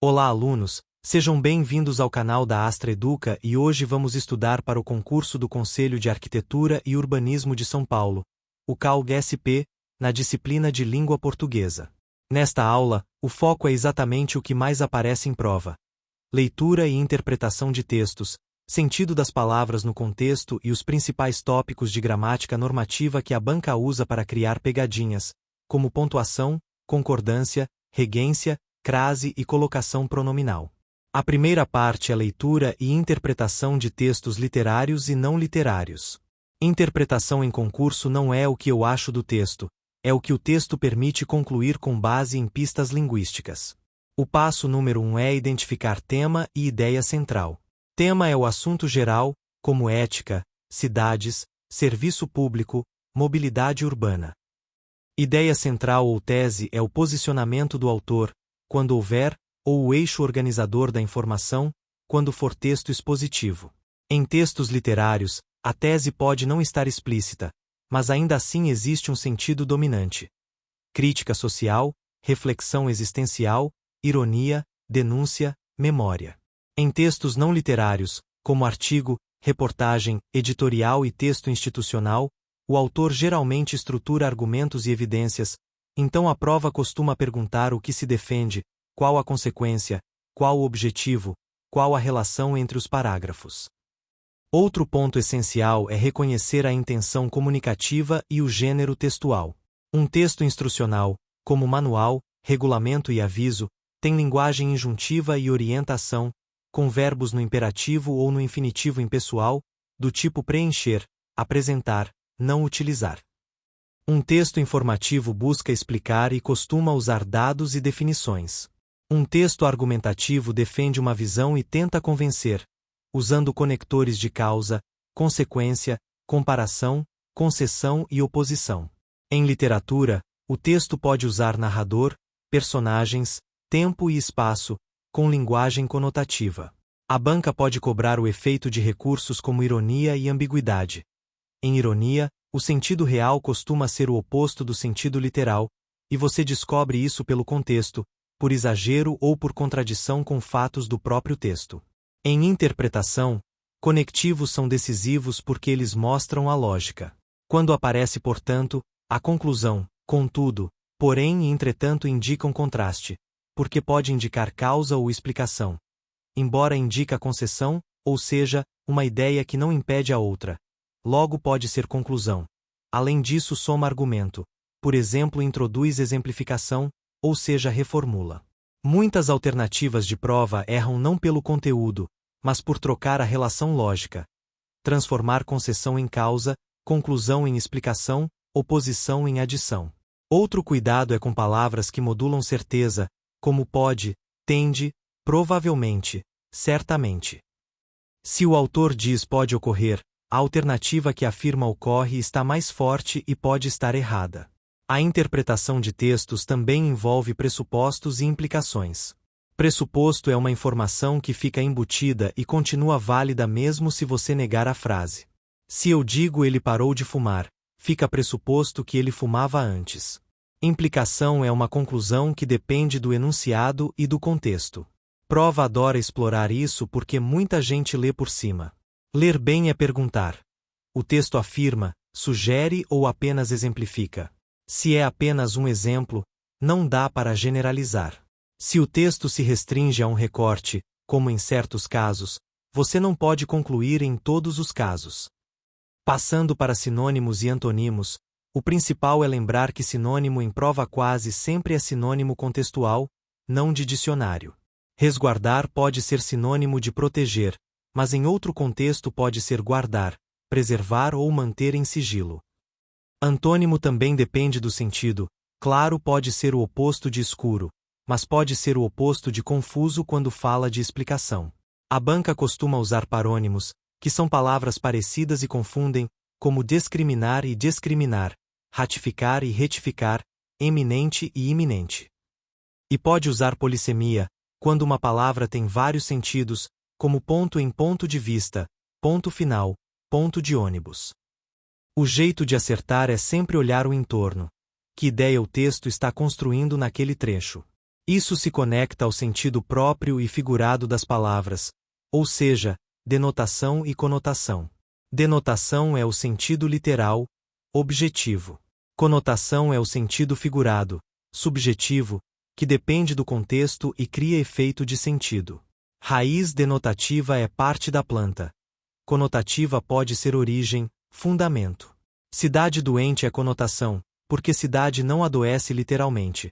Olá, alunos, sejam bem-vindos ao canal da Astra Educa e hoje vamos estudar para o concurso do Conselho de Arquitetura e Urbanismo de São Paulo, o CAUG-SP, na disciplina de Língua Portuguesa. Nesta aula, o foco é exatamente o que mais aparece em prova: leitura e interpretação de textos, sentido das palavras no contexto e os principais tópicos de gramática normativa que a banca usa para criar pegadinhas, como pontuação, concordância, regência, crase e colocação pronominal. A primeira parte é leitura e interpretação de textos literários e não literários. Interpretação em concurso não é o que eu acho do texto, é o que o texto permite concluir com base em pistas linguísticas. O passo número 1 é identificar tema e ideia central. Tema é o assunto geral, como ética, cidades, serviço público, mobilidade urbana. Ideia central ou tese é o posicionamento do autor, quando houver, ou o eixo organizador da informação, quando for texto expositivo. Em textos literários, a tese pode não estar explícita, mas ainda assim existe um sentido dominante. Crítica social, reflexão existencial, ironia, denúncia, memória. Em textos não literários, como artigo, reportagem, editorial e texto institucional, o autor geralmente estrutura argumentos e evidências, então a prova costuma perguntar o que se defende, qual a consequência, qual o objetivo, qual a relação entre os parágrafos. Outro ponto essencial é reconhecer a intenção comunicativa e o gênero textual. Um texto instrucional, como manual, regulamento e aviso, tem linguagem injuntiva e orientação, com verbos no imperativo ou no infinitivo impessoal, do tipo preencher, apresentar, não utilizar. Um texto informativo busca explicar e costuma usar dados e definições. Um texto argumentativo defende uma visão e tenta convencer, usando conectores de causa, consequência, comparação, concessão e oposição. Em literatura, o texto pode usar narrador, personagens, tempo e espaço, com linguagem conotativa. A banca pode cobrar o efeito de recursos como ironia e ambiguidade. Em ironia, o sentido real costuma ser o oposto do sentido literal, e você descobre isso pelo contexto, por exagero ou por contradição com fatos do próprio texto. Em interpretação, conectivos são decisivos porque eles mostram a lógica. Quando aparece, portanto, a conclusão, contudo, porém e entretanto indicam contraste, porque pode indicar causa ou explicação. Embora indique a concessão, ou seja, uma ideia que não impede a outra. Logo pode ser conclusão. Além disso, soma argumento. Por exemplo, introduz exemplificação, ou seja, reformula. Muitas alternativas de prova erram não pelo conteúdo, mas por trocar a relação lógica. Transformar concessão em causa, conclusão em explicação, oposição em adição. Outro cuidado é com palavras que modulam certeza, como pode, tende, provavelmente, certamente. Se o autor diz pode ocorrer, a alternativa que afirma ocorre está mais forte e pode estar errada. A interpretação de textos também envolve pressupostos e implicações. Pressuposto é uma informação que fica embutida e continua válida mesmo se você negar a frase. Se eu digo ele parou de fumar, fica pressuposto que ele fumava antes. Implicação é uma conclusão que depende do enunciado e do contexto. Prova adora explorar isso porque muita gente lê por cima. Ler bem é perguntar. O texto afirma, sugere ou apenas exemplifica? Se é apenas um exemplo, não dá para generalizar. Se o texto se restringe a um recorte, como em certos casos, você não pode concluir em todos os casos. Passando para sinônimos e antonimos, o principal é lembrar que sinônimo em prova quase sempre é sinônimo contextual, não de dicionário. Resguardar pode ser sinônimo de proteger, mas em outro contexto pode ser guardar, preservar ou manter em sigilo. Antônimo também depende do sentido. Claro pode ser o oposto de escuro, mas pode ser o oposto de confuso quando fala de explicação. A banca costuma usar parônimos, que são palavras parecidas e confundem, como discriminar e discriminar, ratificar e retificar, eminente e iminente. E pode usar polissemia, quando uma palavra tem vários sentidos, como ponto em ponto de vista, ponto final, ponto de ônibus. O jeito de acertar é sempre olhar o entorno. Que ideia o texto está construindo naquele trecho? Isso se conecta ao sentido próprio e figurado das palavras, ou seja, denotação e conotação. Denotação é o sentido literal, objetivo. Conotação é o sentido figurado, subjetivo, que depende do contexto e cria efeito de sentido. Raiz denotativa é parte da planta. Conotativa pode ser origem, fundamento. Cidade doente é conotação, porque cidade não adoece literalmente.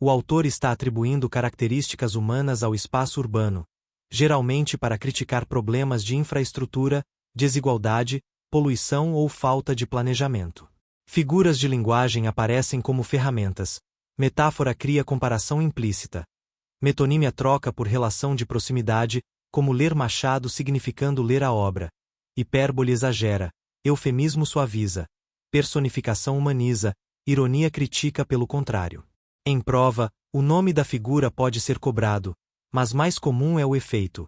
O autor está atribuindo características humanas ao espaço urbano, geralmente para criticar problemas de infraestrutura, desigualdade, poluição ou falta de planejamento. Figuras de linguagem aparecem como ferramentas. Metáfora cria comparação implícita. Metonímia troca por relação de proximidade, como ler Machado significando ler a obra. Hipérbole exagera, eufemismo suaviza. Personificação humaniza, ironia critica pelo contrário. Em prova, o nome da figura pode ser cobrado, mas mais comum é o efeito.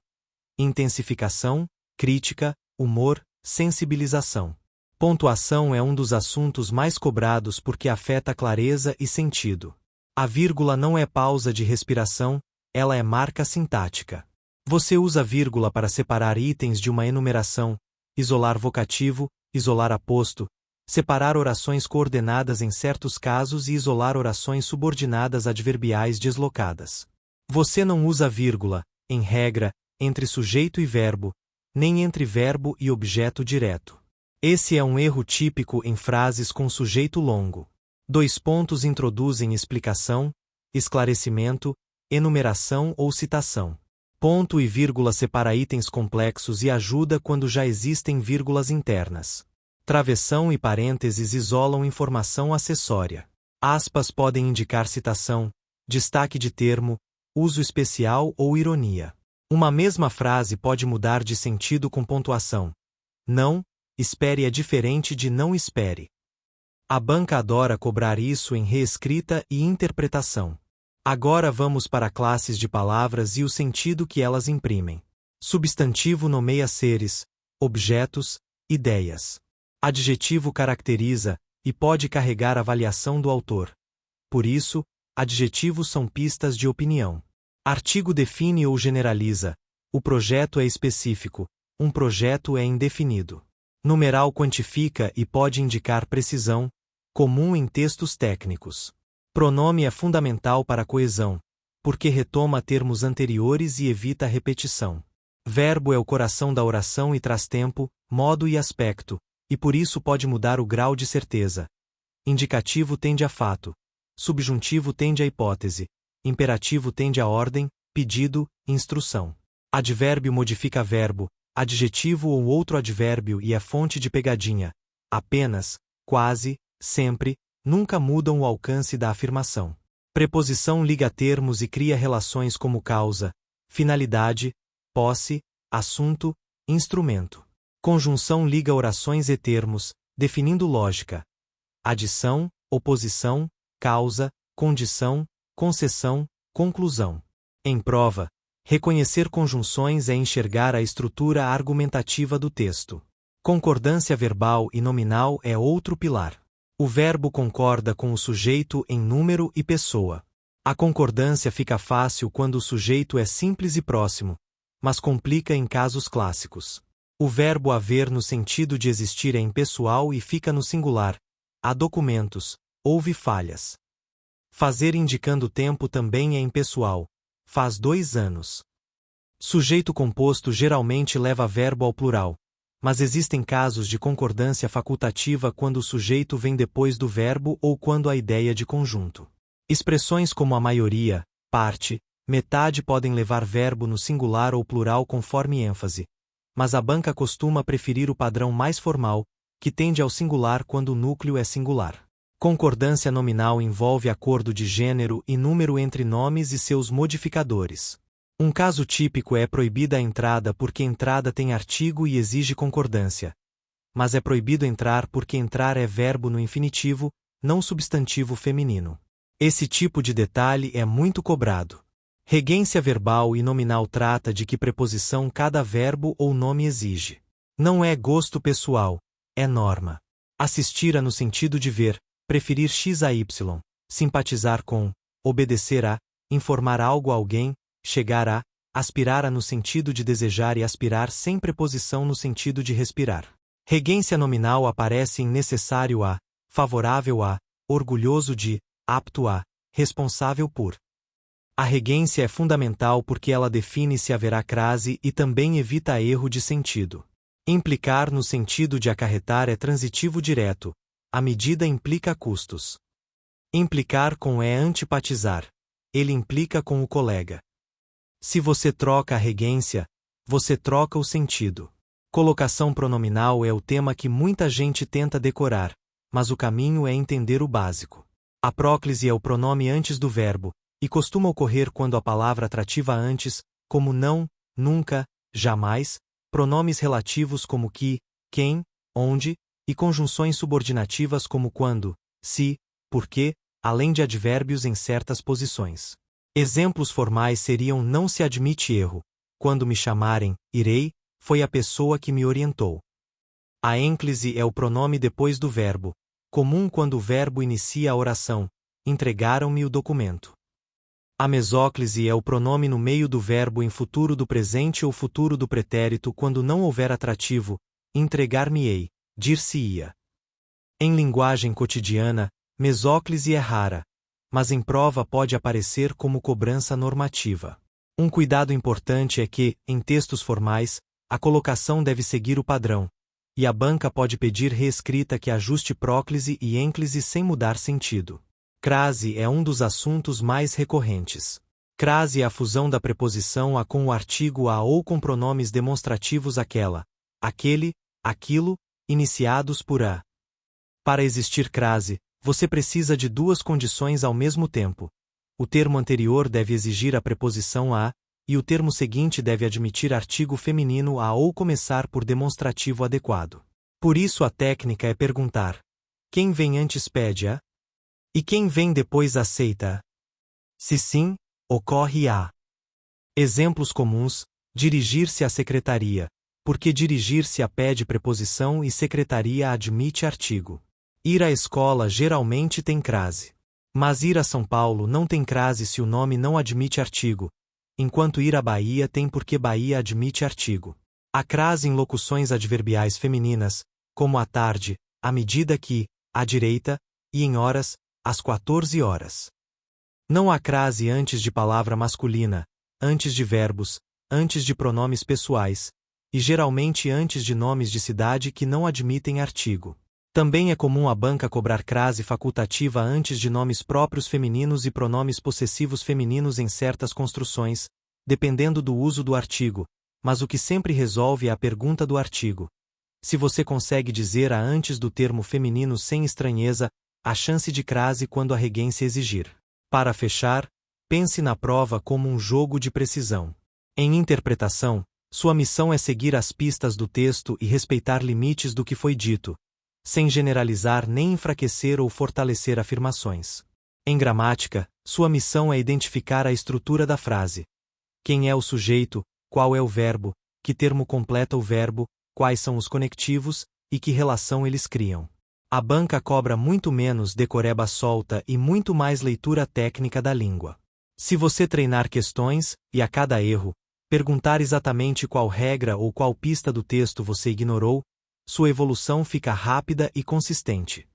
Intensificação, crítica, humor, sensibilização. Pontuação é um dos assuntos mais cobrados porque afeta clareza e sentido. A vírgula não é pausa de respiração, ela é marca sintática. Você usa vírgula para separar itens de uma enumeração, isolar vocativo, isolar aposto, separar orações coordenadas em certos casos e isolar orações subordinadas adverbiais deslocadas. Você não usa vírgula, em regra, entre sujeito e verbo, nem entre verbo e objeto direto. Esse é um erro típico em frases com sujeito longo. Dois pontos introduzem explicação, esclarecimento, enumeração ou citação. Ponto e vírgula separa itens complexos e ajuda quando já existem vírgulas internas. Travessão e parênteses isolam informação acessória. Aspas podem indicar citação, destaque de termo, uso especial ou ironia. Uma mesma frase pode mudar de sentido com pontuação. Não, espere é diferente de não espere. A banca adora cobrar isso em reescrita e interpretação. Agora vamos para classes de palavras e o sentido que elas imprimem. Substantivo nomeia seres, objetos, ideias. Adjetivo caracteriza, e pode carregar avaliação do autor. Por isso, adjetivos são pistas de opinião. Artigo define ou generaliza. O projeto é específico, um projeto é indefinido. Numeral quantifica e pode indicar precisão, comum em textos técnicos. Pronome é fundamental para a coesão, porque retoma termos anteriores e evita a repetição. Verbo é o coração da oração e traz tempo, modo e aspecto, e por isso pode mudar o grau de certeza. Indicativo tende a fato. Subjuntivo tende a hipótese. Imperativo tende a ordem, pedido, instrução. Advérbio modifica verbo, adjetivo ou outro advérbio e é fonte de pegadinha. Apenas, quase, sempre, nunca mudam o alcance da afirmação. Preposição liga termos e cria relações como causa, finalidade, posse, assunto, instrumento. Conjunção liga orações e termos, definindo lógica. Adição, oposição, causa, condição, concessão, conclusão. Em prova, reconhecer conjunções é enxergar a estrutura argumentativa do texto. Concordância verbal e nominal é outro pilar. O verbo concorda com o sujeito em número e pessoa. A concordância fica fácil quando o sujeito é simples e próximo, mas complica em casos clássicos. O verbo haver no sentido de existir é impessoal e fica no singular. Há documentos, houve falhas. Fazer indicando tempo também é impessoal. Faz 2 anos. Sujeito composto geralmente leva verbo ao plural, mas existem casos de concordância facultativa quando o sujeito vem depois do verbo ou quando a ideia de conjunto. Expressões como a maioria, parte, metade podem levar verbo no singular ou plural conforme ênfase, mas a banca costuma preferir o padrão mais formal, que tende ao singular quando o núcleo é singular. Concordância nominal envolve acordo de gênero e número entre nomes e seus modificadores. Um caso típico é proibida a entrada porque entrada tem artigo e exige concordância. Mas é proibido entrar porque entrar é verbo no infinitivo, não substantivo feminino. Esse tipo de detalhe é muito cobrado. Regência verbal e nominal trata de que preposição cada verbo ou nome exige. Não é gosto pessoal, é norma. Assistir a no sentido de ver, preferir x a y, simpatizar com, obedecer a, informar algo a alguém, chegar a, aspirar a no sentido de desejar e aspirar sem preposição no sentido de respirar. Regência nominal aparece em necessário a, favorável a, orgulhoso de, apto a, responsável por. A regência é fundamental porque ela define se haverá crase e também evita erro de sentido. Implicar no sentido de acarretar é transitivo direto. A medida implica custos. Implicar com é antipatizar. Ele implica com o colega. Se você troca a regência, você troca o sentido. Colocação pronominal é o tema que muita gente tenta decorar, mas o caminho é entender o básico. A próclise é o pronome antes do verbo, e costuma ocorrer quando a palavra atrativa antes, como não, nunca, jamais, pronomes relativos como que, quem, onde, e conjunções subordinativas como quando, se, porque, além de advérbios em certas posições. Exemplos formais seriam não se admite erro. Quando me chamarem, irei, foi a pessoa que me orientou. A ênclise é o pronome depois do verbo, comum quando o verbo inicia a oração, entregaram-me o documento. A mesóclise é o pronome no meio do verbo em futuro do presente ou futuro do pretérito quando não houver atrativo, entregar-me-ei, dir-se-ia. Em linguagem cotidiana, mesóclise é rara, mas em prova pode aparecer como cobrança normativa. Um cuidado importante é que, em textos formais, a colocação deve seguir o padrão, e a banca pode pedir reescrita que ajuste próclise e ênclise sem mudar sentido. Crase é um dos assuntos mais recorrentes. Crase é a fusão da preposição a com o artigo a ou com pronomes demonstrativos aquela, aquele, aquilo, iniciados por a. Para existir crase, você precisa de duas condições ao mesmo tempo. O termo anterior deve exigir a preposição a, e o termo seguinte deve admitir artigo feminino a ou começar por demonstrativo adequado. Por isso a técnica é perguntar: quem vem antes pede a? E quem vem depois aceita a? Se sim, ocorre a. Exemplos comuns: dirigir-se à secretaria, porque dirigir-se a pede preposição e secretaria admite artigo. Ir à escola geralmente tem crase. Mas ir a São Paulo não tem crase se o nome não admite artigo, enquanto ir à Bahia tem porque Bahia admite artigo. Há crase em locuções adverbiais femininas, como à tarde, à medida que, à direita, e em horas, às 14 horas. Não há crase antes de palavra masculina, antes de verbos, antes de pronomes pessoais, e geralmente antes de nomes de cidade que não admitem artigo. Também é comum a banca cobrar crase facultativa antes de nomes próprios femininos e pronomes possessivos femininos em certas construções, dependendo do uso do artigo, mas o que sempre resolve é a pergunta do artigo. Se você consegue dizer a antes do termo feminino sem estranheza, há chance de crase quando a regência exigir. Para fechar, pense na prova como um jogo de precisão. Em interpretação, sua missão é seguir as pistas do texto e respeitar limites do que foi dito, sem generalizar nem enfraquecer ou fortalecer afirmações. Em gramática, sua missão é identificar a estrutura da frase. Quem é o sujeito, qual é o verbo, que termo completa o verbo, quais são os conectivos, e que relação eles criam. A banca cobra muito menos decoreba solta e muito mais leitura técnica da língua. Se você treinar questões, e a cada erro, perguntar exatamente qual regra ou qual pista do texto você ignorou, sua evolução fica rápida e consistente.